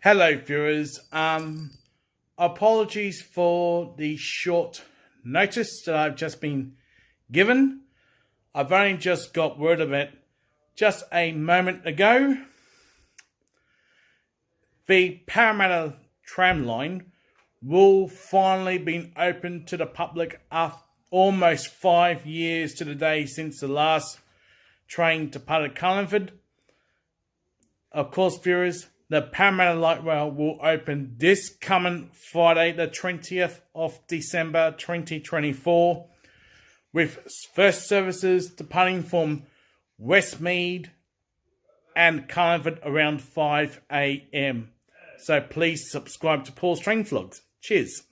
Hello viewers, apologies for the short notice that I've just been given. I've only just got word of it just a moment ago. The Parramatta tram line will finally be open to the public after almost 5 years to the day since the last train departed Carlingford. Of course, viewers, the Parramatta Light Rail will open this coming Friday, the 20th of December 2024, with first services departing from Westmead and Carlingford around 5 a.m. So please subscribe to Paul's Train Vlogs. Cheers.